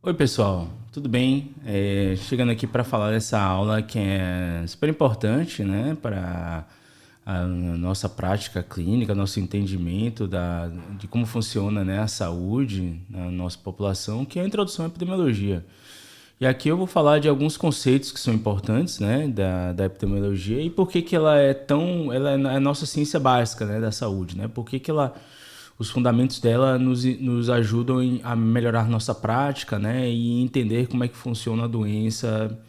Oi, pessoal, tudo bem? Chegando aqui para falar dessa aula que é super importante, né, para a nossa prática clínica, nosso entendimento de como funciona, né, a saúde na nossa população, que é a introdução à epidemiologia. E aqui eu vou falar de alguns conceitos que são importantes, né, da epidemiologia e por que que ela é a nossa ciência básica, né, da saúde, né? Por que que os fundamentos dela nos ajudam a melhorar nossa prática, né, e entender como é que funciona a doença,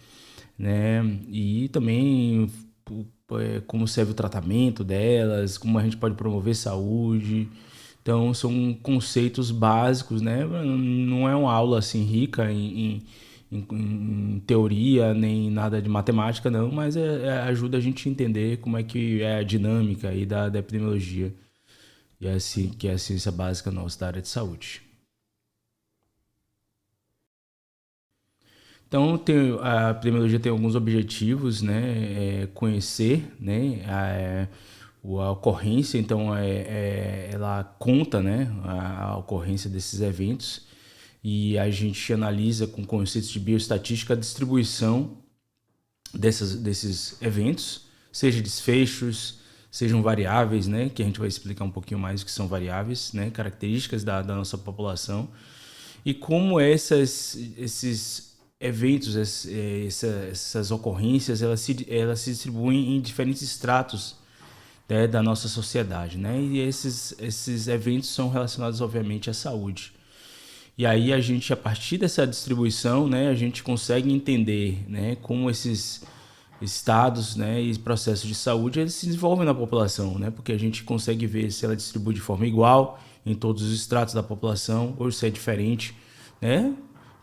né, e também como serve o tratamento delas, como a gente pode promover saúde. Então, são conceitos básicos, né? Não é uma aula assim rica em teoria nem nada de matemática, não, mas ajuda a gente a entender como é que é a dinâmica aí da epidemiologia, e é assim, que é a ciência básica nossa da área de saúde. Então, a epidemiologia tem alguns objetivos, né? Conhecer, né? A ocorrência, então, ela conta, né? A ocorrência desses eventos e a gente analisa com conceitos de bioestatística a distribuição desses eventos, seja desfechos, sejam variáveis, né? Que a gente vai explicar um pouquinho mais o que são variáveis, né? Características da nossa população e como esses eventos, essas ocorrências, elas se distribuem em diferentes estratos, né, da nossa sociedade, né? E esses eventos são relacionados, obviamente, à saúde. E aí a gente, a partir dessa distribuição, né, a gente consegue entender, né, como esses estados, né, e processos de saúde eles se desenvolvem na população, né, porque a gente consegue ver se ela distribui de forma igual em todos os estratos da população ou se é diferente, né,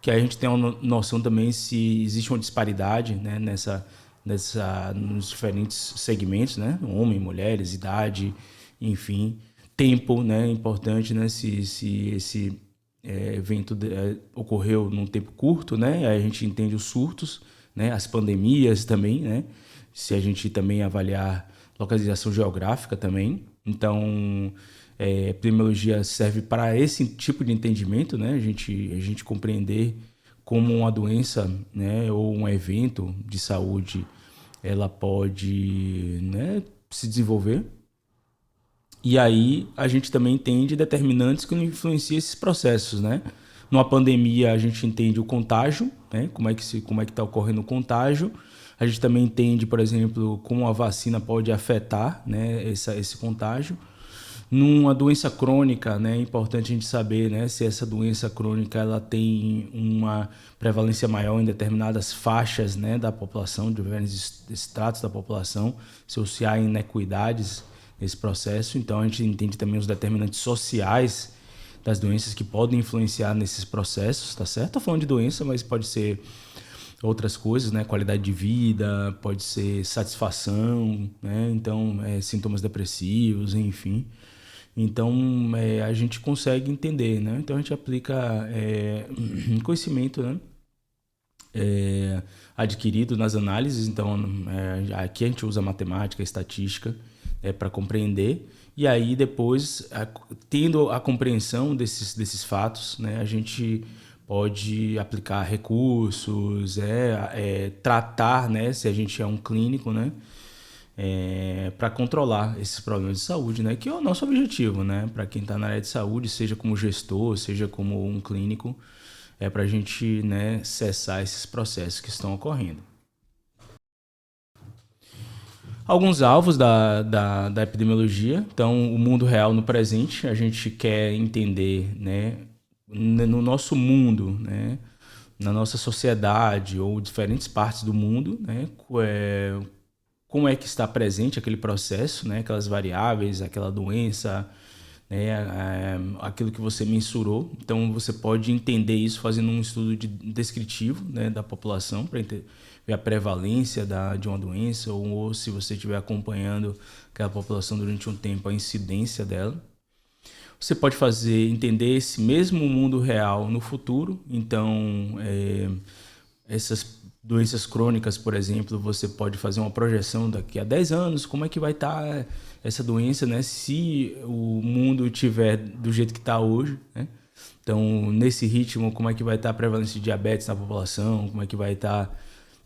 que a gente tem uma noção também se existe uma disparidade, né, nos diferentes segmentos, né, homem, mulheres, idade, enfim, tempo, né, importante, né, se esse evento ocorreu num tempo curto, né? Aí a gente entende os surtos, né? As pandemias também, né? Se a gente também avaliar localização geográfica também. Então, epidemiologia serve para esse tipo de entendimento, né? A gente compreender como uma doença, né? Ou um evento de saúde, ela pode, né? Se desenvolver. E aí a gente também entende determinantes que influenciam esses processos, né? Numa pandemia a gente entende o contágio, né? Como é que está ocorrendo o contágio. A gente também entende, por exemplo, como a vacina pode afetar, né, esse contágio. Numa doença crônica, né, é importante a gente saber, né, se essa doença crônica ela tem uma prevalência maior em determinadas faixas, né, da população, de diferentes estratos da população, se há inequidades nesse processo. Então a gente entende também os determinantes sociais das doenças que podem influenciar nesses processos, tá certo? Estou falando de doença, mas pode ser outras coisas, né? Qualidade de vida, pode ser satisfação, né? Então, sintomas depressivos, enfim. Então, a gente consegue entender, né? Então, a gente aplica conhecimento, né? Adquirido nas análises. Então, aqui a gente usa matemática, estatística, para compreender. E aí, depois, tendo a compreensão desses fatos, né? A gente pode aplicar recursos, tratar, né? Se a gente é um clínico, né? Para controlar esses problemas de saúde, né? Que é o nosso objetivo, né? Para quem está na área de saúde, seja como gestor, seja como um clínico, é para a gente, né, cessar esses processos que estão ocorrendo. Alguns alvos da epidemiologia, então o mundo real no presente, a gente quer entender, né, no nosso mundo, né, na nossa sociedade ou diferentes partes do mundo, né, como é que está presente aquele processo, né, aquelas variáveis, aquela doença, né, aquilo que você mensurou. Então você pode entender isso fazendo um estudo descritivo, né, da população para ver a prevalência de uma doença ou se você estiver acompanhando aquela população durante um tempo, a incidência dela. Você pode entender esse mesmo mundo real no futuro. Então, essas doenças crônicas, por exemplo, você pode fazer uma projeção daqui a 10 anos, como é que vai estar essa doença, né? Se o mundo estiver do jeito que está hoje, né? Então, nesse ritmo, como é que vai estar a prevalência de diabetes na população, como é que vai estar...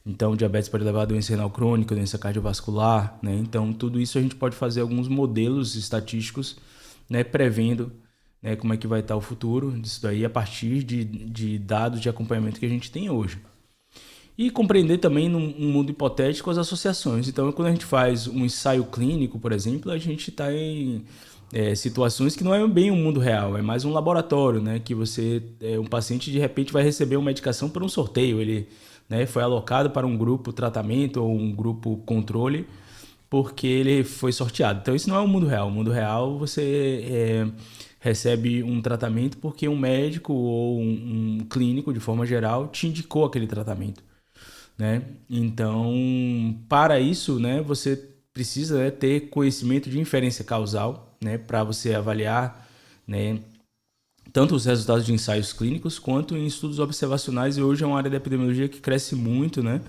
Então, diabetes pode levar a doença renal crônica, doença cardiovascular, né? Então, tudo isso a gente pode fazer alguns modelos estatísticos, né, prevendo, né, como é que vai estar o futuro disso daí a partir de dados de acompanhamento que a gente tem hoje. E compreender também, num mundo hipotético, as associações. Então, quando a gente faz um ensaio clínico, por exemplo, a gente está em situações que não é bem um mundo real, é mais um laboratório, né? Que você, um paciente, de repente, vai receber uma medicação por um sorteio. Ele, né, foi alocado para um grupo tratamento ou um grupo controle porque ele foi sorteado. Então, isso não é o mundo real. O mundo real, você recebe um tratamento porque um médico ou um clínico, de forma geral, te indicou aquele tratamento, né? Então, para isso, né, você precisa, né, ter conhecimento de inferência causal, né, para você avaliar, né, tanto os resultados de ensaios clínicos quanto em estudos observacionais. E hoje é uma área da epidemiologia que cresce muito, né?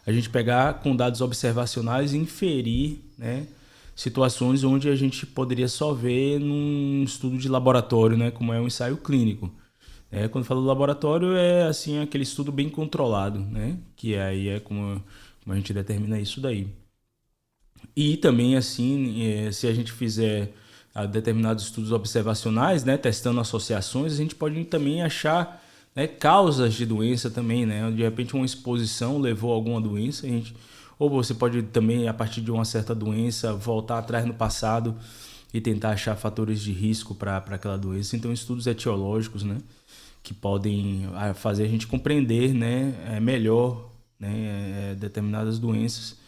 A gente pegar com dados observacionais e inferir, né, situações onde a gente poderia só ver num estudo de laboratório, né, como é um ensaio clínico. Quando falo laboratório, é assim aquele estudo bem controlado, né? Que aí é como a gente determina isso daí. E também, assim, se a gente fizer determinados estudos observacionais, né, testando associações, a gente pode também achar, né, causas de doença também, né? De repente uma exposição levou a alguma doença, ou você pode também, a partir de uma certa doença, voltar atrás no passado e tentar achar fatores de risco para aquela doença. Então, estudos etiológicos, né, que podem fazer a gente compreender, né, melhor, né, determinadas doenças.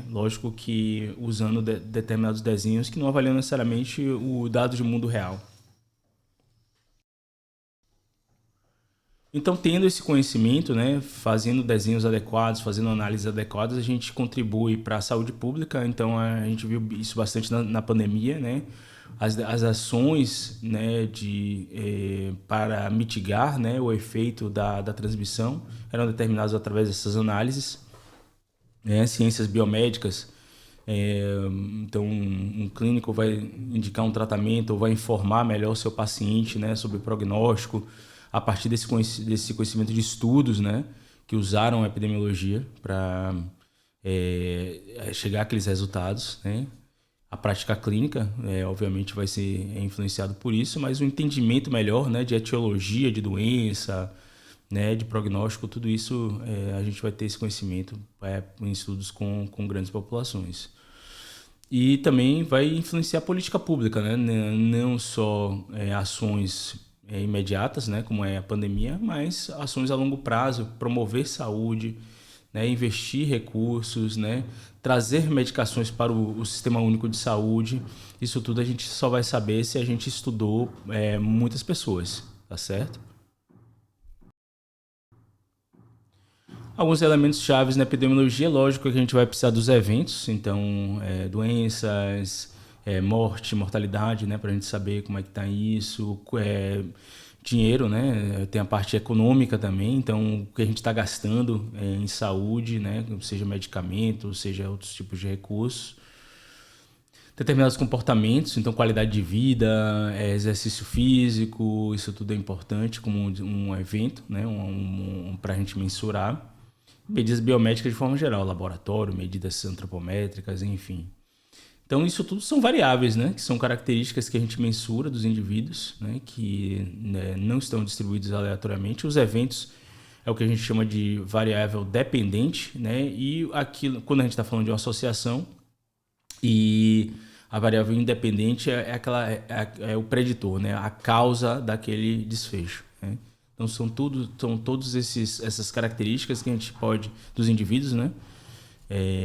Lógico que usando determinados desenhos que não avaliam necessariamente o dado de mundo real. Então, tendo esse conhecimento, né, fazendo desenhos adequados, fazendo análises adequadas, a gente contribui para a saúde pública. Então, a gente viu isso bastante na pandemia, né? As ações, né, para mitigar, né, o efeito da transmissão eram determinadas através dessas análises, né? Ciências biomédicas. Então, um clínico vai indicar um tratamento ou vai informar melhor o seu paciente, né, sobre o prognóstico a partir desse conhecimento de estudos, né, que usaram a epidemiologia para chegar àqueles resultados, né? A prática clínica, obviamente, vai ser influenciado por isso, mas o entendimento melhor, né, de etiologia de doença, né, de prognóstico, tudo isso a gente vai ter esse conhecimento em estudos com grandes populações. E também vai influenciar a política pública, né? Não só ações imediatas, né, como é a pandemia, mas ações a longo prazo, promover saúde, né, investir recursos, né, trazer medicações para o Sistema Único de Saúde. Isso tudo a gente só vai saber se a gente estudou muitas pessoas, tá certo? Alguns elementos chaves na epidemiologia, lógico que a gente vai precisar dos eventos, então doenças, morte, mortalidade, né, para a gente saber como é que está isso, dinheiro, né, tem a parte econômica também, então o que a gente está gastando em saúde, né, seja medicamento, seja outros tipos de recursos. Determinados comportamentos, então qualidade de vida, exercício físico, isso tudo é importante como um evento, né, para a gente mensurar. Medidas biomédicas de forma geral, laboratório, medidas antropométricas, enfim. Então, isso tudo são variáveis, né? Que são características que a gente mensura dos indivíduos, né? Que, né, não estão distribuídos aleatoriamente. Os eventos é o que a gente chama de variável dependente, né? E aquilo, quando a gente está falando de uma associação, e a variável independente é o preditor, né? A causa daquele desfecho, né? Então são todos essas características que a gente pode dos indivíduos, né?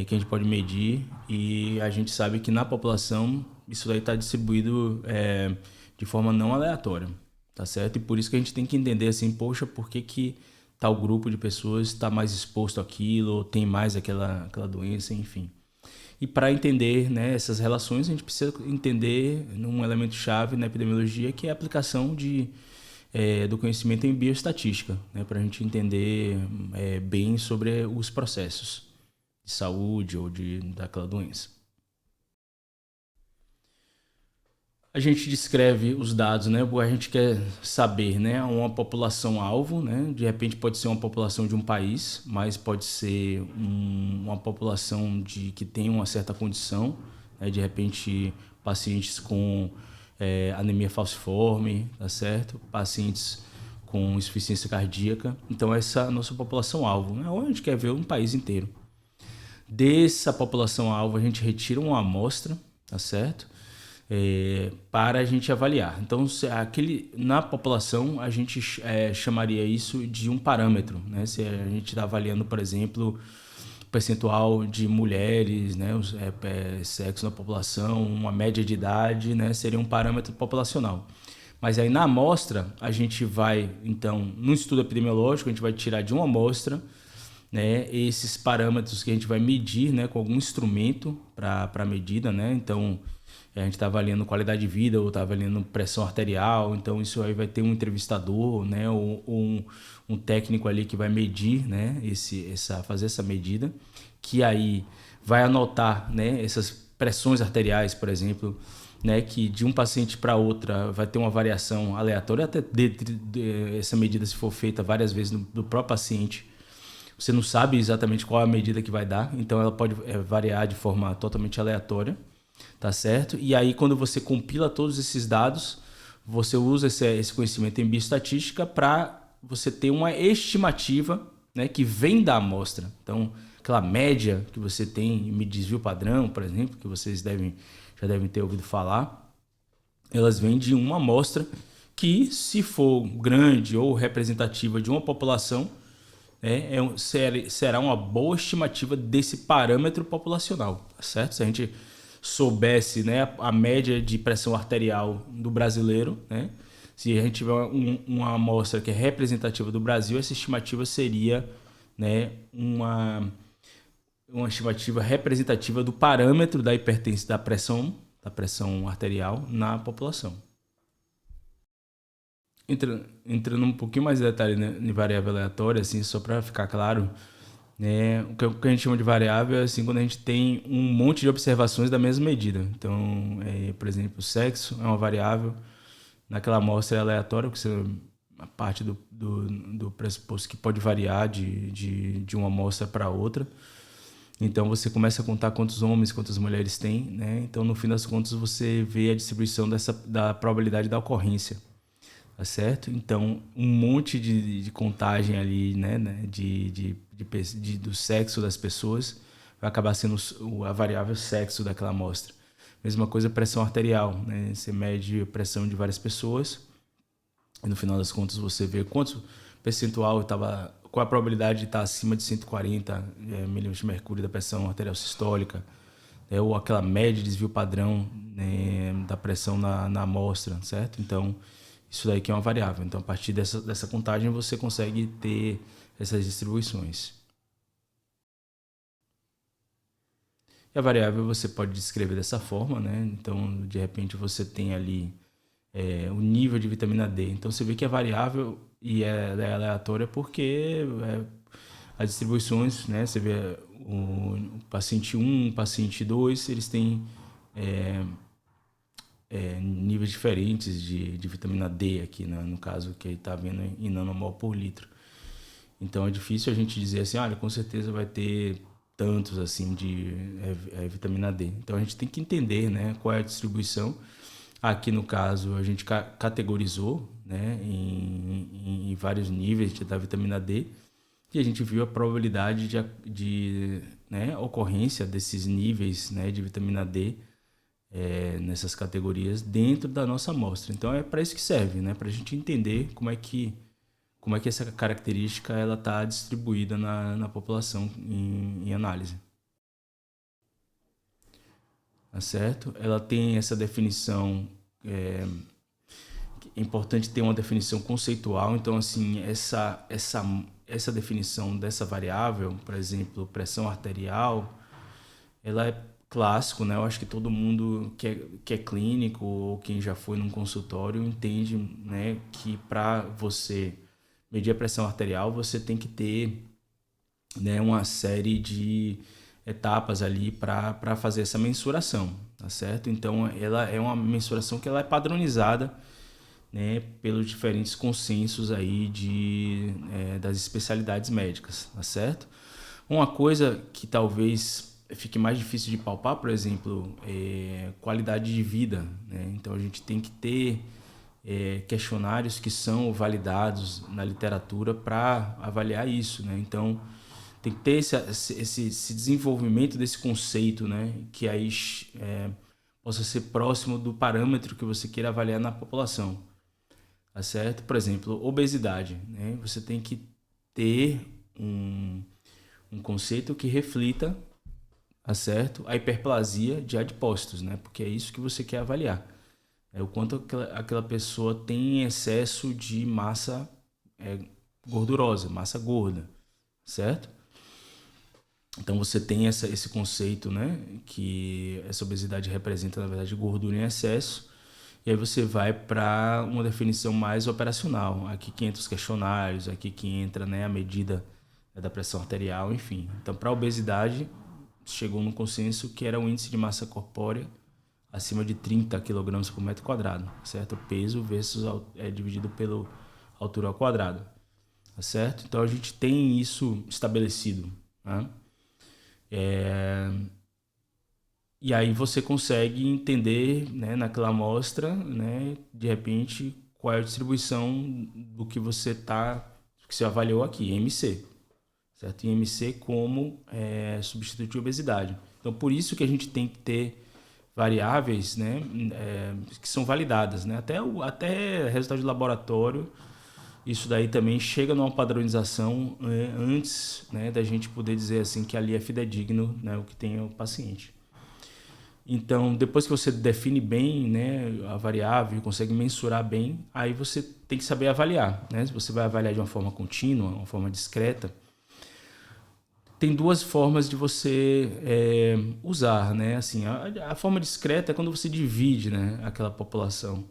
Que a gente pode medir, e a gente sabe que na população isso daí está distribuído de forma não aleatória, tá certo? E por isso que a gente tem que entender assim, poxa, por que tal grupo de pessoas está mais exposto àquilo, ou tem mais aquela doença, enfim. E para entender, né, essas relações, a gente precisa entender um elemento chave na epidemiologia, que é a aplicação do conhecimento em bioestatística, né, para a gente entender bem sobre os processos de saúde ou daquela doença. A gente descreve os dados, né? A gente quer saber, né? Uma população-alvo, né? De repente pode ser uma população de um país, mas pode ser uma população que tem uma certa condição, né? De repente pacientes com anemia falciforme, tá certo? Pacientes com insuficiência cardíaca. Então essa é a nossa população-alvo, né? Ou a gente quer ver um país inteiro. Dessa população-alvo a gente retira uma amostra, tá certo? Para a gente avaliar. Então, na população, a gente chamaria isso de um parâmetro, né? Se a gente está avaliando, por exemplo, o percentual de mulheres, né? Sexo na população, uma média de idade, né? Seria um parâmetro populacional. Mas aí na amostra, a gente vai, então, no estudo epidemiológico, a gente vai tirar de uma amostra, né, esses parâmetros que a gente vai medir, né, com algum instrumento para medida, né? Então, a gente está avaliando qualidade de vida ou está avaliando pressão arterial, então isso aí vai ter um entrevistador, né, ou um técnico ali que vai medir, né, fazer essa medida, que aí vai anotar, né, essas pressões arteriais, por exemplo, né, que de um paciente para outra vai ter uma variação aleatória, até essa medida se for feita várias vezes do próprio paciente. Você não sabe exatamente qual é a medida que vai dar, então ela pode variar de forma totalmente aleatória, tá certo? E aí quando você compila todos esses dados, você usa esse conhecimento em bioestatística para você ter uma estimativa, né, que vem da amostra. Então, aquela média que você tem em desvio padrão, por exemplo, que vocês já devem ter ouvido falar, elas vêm de uma amostra que, se for grande ou representativa de uma população, será uma boa estimativa desse parâmetro populacional, tá certo? Se a gente soubesse, né, a média de pressão arterial do brasileiro, né, se a gente tiver uma amostra que é representativa do Brasil, essa estimativa seria, né, uma estimativa representativa do parâmetro da hipertensão, da pressão arterial na população. Entrando um pouquinho mais de detalhe, né, em variável aleatória, assim, só para ficar claro, né, o que a gente chama de variável é assim, quando a gente tem um monte de observações da mesma medida. Então, por exemplo, o sexo é uma variável, naquela amostra é aleatória, porque a parte do pressuposto que pode variar de uma amostra para outra. Então, você começa a contar quantos homens, quantas mulheres tem, né? Então, no fim das contas, você vê a distribuição da probabilidade da ocorrência. Tá certo? Então, um monte de contagem ali, né, do sexo das pessoas vai acabar sendo a variável sexo daquela amostra. Mesma coisa pressão arterial, né? Você mede a pressão de várias pessoas e no final das contas você vê quanto percentual estava, qual a probabilidade de estar acima de 140 milímetros de mercúrio da pressão arterial sistólica, ou aquela média de desvio padrão, né, da pressão na amostra, certo? Então, isso daí que é uma variável. Então, a partir dessa contagem, você consegue ter essas distribuições. E a variável você pode descrever dessa forma, né? Então, de repente, você tem ali o nível de vitamina D. Então, você vê que é variável e é aleatória porque as distribuições, né? Você vê o paciente 1, o paciente 2, eles têm níveis diferentes de vitamina D aqui, né? No caso que está vendo em nanomol por litro. Então é difícil a gente dizer assim, olha, com certeza vai ter tantos assim de vitamina D. Então a gente tem que entender, né, qual é a distribuição. Aqui no caso a gente categorizou, né, em vários níveis da vitamina D e a gente viu a probabilidade de ocorrência desses níveis, né, de vitamina D nessas categorias dentro da nossa amostra. Então é para isso que serve, né? Para a gente entender como é que essa característica ela está distribuída na população em análise. Tá certo? Ela tem essa definição, é importante ter uma definição conceitual. Então, assim, essa definição dessa variável, por exemplo, pressão arterial, ela é clássico, né? Eu acho que todo mundo que é clínico ou quem já foi num consultório entende, né, que para você medir a pressão arterial você tem que ter, né, uma série de etapas ali para fazer essa mensuração. tá certo? Então, ela é uma mensuração que ela é padronizada, né, pelos diferentes consensos aí das especialidades médicas, tá certo? Uma coisa que talvez fique mais difícil de palpar, por exemplo, é qualidade de vida, né? Então a gente tem que ter questionários que são validados na literatura para avaliar isso, né? Então tem que ter esse desenvolvimento desse conceito, né? Que aí possa ser próximo do parâmetro que você queira avaliar na população, tá certo? Por exemplo, obesidade, né? Você tem que ter um conceito que reflita, tá certo? A hiperplasia de adipócitos, né? Porque é isso que você quer avaliar. É o quanto aquela pessoa tem excesso de massa gordurosa, massa gorda, certo? Então você tem esse conceito, né? Que essa obesidade representa, na verdade, gordura em excesso. E aí você vai para uma definição mais operacional. Aqui que entra os questionários, aqui que entra, né, a medida da pressão arterial, enfim. Então, para a obesidade, chegou num consenso que era um índice de massa corpórea acima de 30 kg por metro quadrado, certo? O peso versus dividido pela altura ao quadrado, certo? Então, a gente tem isso estabelecido, né? E aí você consegue entender, né, naquela amostra, né, de repente, qual é a distribuição do que você avaliou aqui, MC, certo? IMC como substituto de obesidade. Então, por isso que a gente tem que ter variáveis, né, que são validadas, né? Até resultado de laboratório, isso daí também chega numa padronização antes, né, da gente poder dizer assim que ali é fidedigno, né, o que tem o paciente. Então, depois que você define bem, né, a variável, consegue mensurar bem, aí você tem que saber avaliar, né? Se você vai avaliar de uma forma contínua, uma forma discreta, tem duas formas de você usar, né? Assim, a forma discreta é quando você divide, né, aquela população,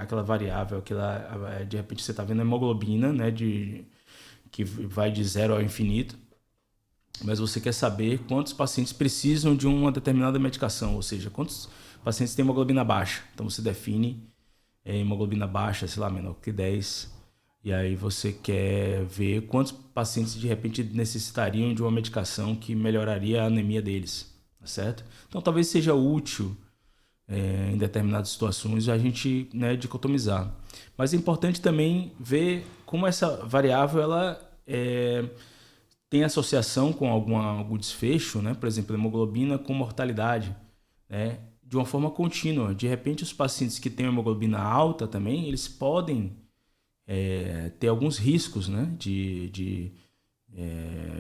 aquela variável, de repente você está vendo a hemoglobina, né, que vai de 0 ao infinito, mas você quer saber quantos pacientes precisam de uma determinada medicação, ou seja, quantos pacientes têm hemoglobina baixa. Então você define hemoglobina baixa, sei lá, menor que 10, e aí você quer ver quantos pacientes de repente necessitariam de uma medicação que melhoraria a anemia deles, tá certo? Então talvez seja útil em determinadas situações a gente, né, dicotomizar. Mas é importante também ver como essa variável ela tem associação com algum desfecho, né? Por exemplo, hemoglobina com mortalidade, né? De uma forma contínua. De repente, os pacientes que têm hemoglobina alta também, eles podem ter alguns riscos, né? De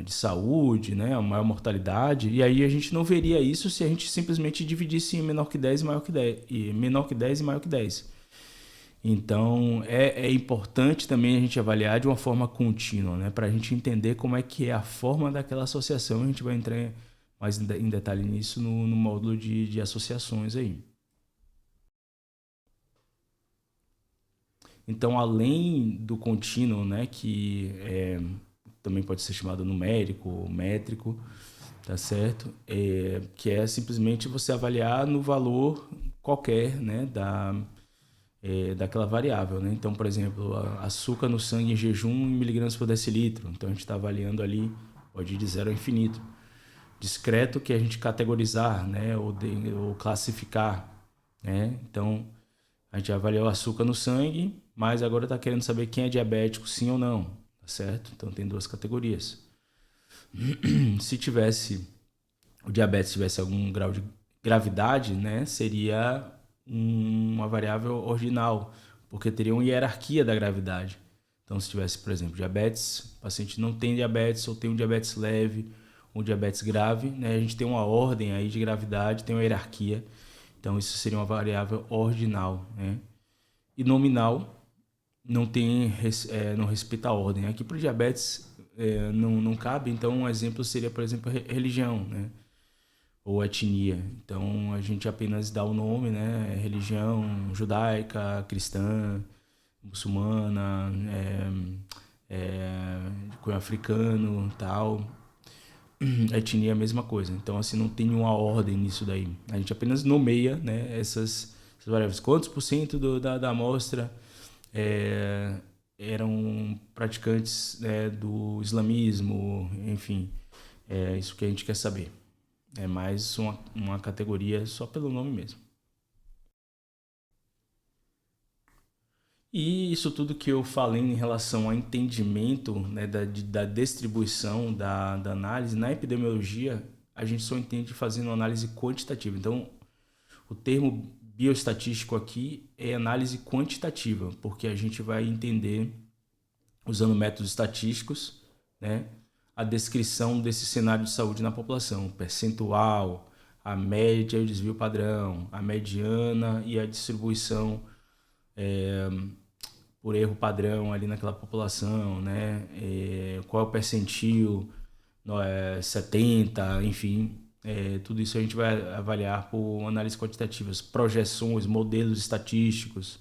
saúde, né? A maior mortalidade. E aí a gente não veria isso se a gente simplesmente dividisse em menor que 10 e maior que 10, e menor que 10 e maior que 10. Então, é importante também a gente avaliar de uma forma contínua, né? Para a gente entender como é que é a forma daquela associação. A gente vai entrar mais em detalhe nisso no módulo de associações aí. Então, além do contínuo, né? Que também pode ser chamado numérico ou métrico, tá certo? Que é simplesmente você avaliar no valor qualquer, né? Daquela variável, né? Então, por exemplo, açúcar no sangue em jejum em miligramas por decilitro. Então, a gente está avaliando ali, pode ir de 0 ao infinito. Discreto, que é a gente categorizar, né? Ou classificar, né? Então, a gente avaliou o açúcar no sangue, mas agora está querendo saber quem é diabético, sim ou não, tá certo? Então, tem duas categorias. Se o diabetes tivesse algum grau de gravidade, né? Seria uma variável ordinal, porque teria uma hierarquia da gravidade. Então, se tivesse, por exemplo, diabetes, o paciente não tem diabetes ou tem um diabetes leve ou diabetes grave, né? A gente tem uma ordem aí de gravidade, tem uma hierarquia. Então, isso seria uma variável ordinal, né? E nominal não respeita a ordem. Aqui para o diabetes não cabe, então um exemplo seria, por exemplo, religião, né? Ou etnia. Então a gente apenas dá o nome, né? Religião judaica, cristã, muçulmana, cunho africano, tal. etnia é a mesma coisa. Então, assim, não tem uma ordem nisso daí. A gente apenas nomeia, né, essas variáveis. Quantos por cento da amostra é, eram praticantes, né, do islamismo, enfim, é isso que a gente quer saber. É mais uma categoria só pelo nome mesmo. E isso tudo que eu falei em relação ao entendimento, né, da distribuição da análise, na epidemiologia, a gente só entende fazendo análise quantitativa. Então, o termo bioestatístico aqui é análise quantitativa, porque a gente vai entender, usando métodos estatísticos, né, a descrição desse cenário de saúde na população, percentual, a média e o desvio padrão, a mediana e a distribuição por erro padrão ali naquela população, né? Qual é o percentil, 70, enfim. Tudo isso a gente vai avaliar por análises quantitativas, projeções, modelos estatísticos,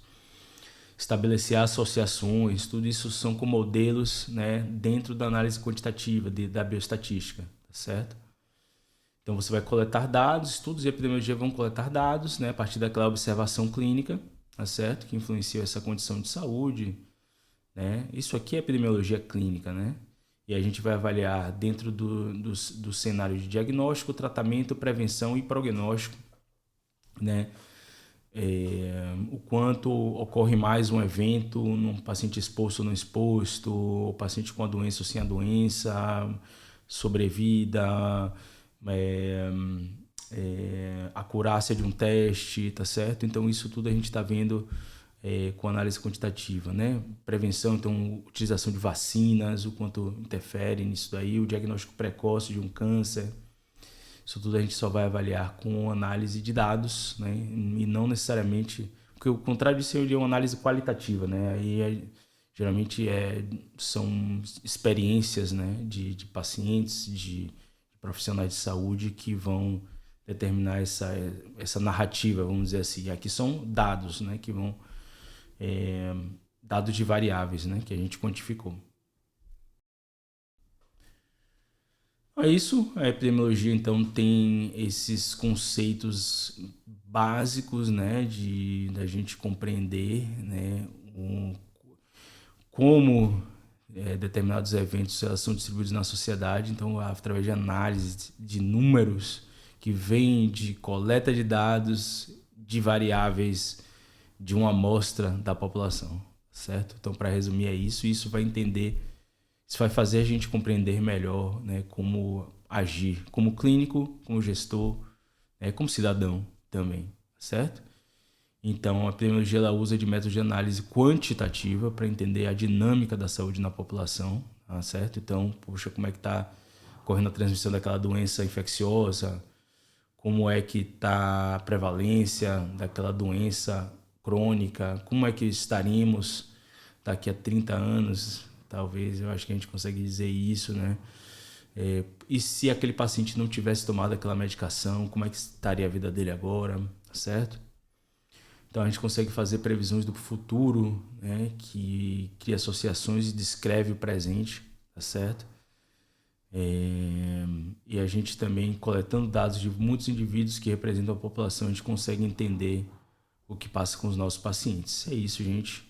estabelecer associações, tudo isso são com modelos, né, dentro da análise quantitativa, da bioestatística, tá certo? Então você vai coletar dados, estudos de epidemiologia vão coletar dados, né, a partir daquela observação clínica, tá certo? Que influencia essa condição de saúde, né? Isso aqui é epidemiologia clínica, né? E a gente vai avaliar dentro do cenário de diagnóstico, tratamento, prevenção e prognóstico, né? O quanto ocorre mais um evento num paciente exposto ou não exposto, o paciente com a doença ou sem a doença, sobrevida, acurácia de um teste, tá certo? Então isso tudo a gente está vendo com análise quantitativa, né? Prevenção, então utilização de vacinas, o quanto interfere nisso daí, o diagnóstico precoce de um câncer. Isso tudo a gente só vai avaliar com análise de dados, né? E não necessariamente... Porque o contrário disso seria uma análise qualitativa, né? Aí geralmente são experiências, né? de pacientes, de profissionais de saúde que vão determinar essa narrativa, vamos dizer assim. E aqui são dados, né? Que vão... dados de variáveis, né? Que a gente quantificou. É isso, a epidemiologia então tem esses conceitos básicos, né, da gente compreender, né, como determinados eventos elas são distribuídos na sociedade, então através de análise de números que vêm de coleta de dados de variáveis de uma amostra da população, certo? Então, para resumir, é isso, e isso vai fazer a gente compreender melhor, né, como agir como clínico, como gestor, como cidadão também, certo? Então, a epidemiologia ela usa de método de análise quantitativa para entender a dinâmica da saúde na população, tá certo? Então, poxa, como é que está ocorrendo a transmissão daquela doença infecciosa, como é que está a prevalência daquela doença crônica, como é que estaremos daqui a 30 anos, talvez, eu acho que a gente consegue dizer isso, né? E se aquele paciente não tivesse tomado aquela medicação, como é que estaria a vida dele agora, certo? Então a gente consegue fazer previsões do futuro, né? Que cria associações e descreve o presente, tá certo? E a gente também, coletando dados de muitos indivíduos que representam a população, a gente consegue entender o que passa com os nossos pacientes. É isso, gente.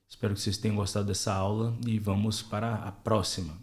Espero que vocês tenham gostado dessa aula e vamos para a próxima.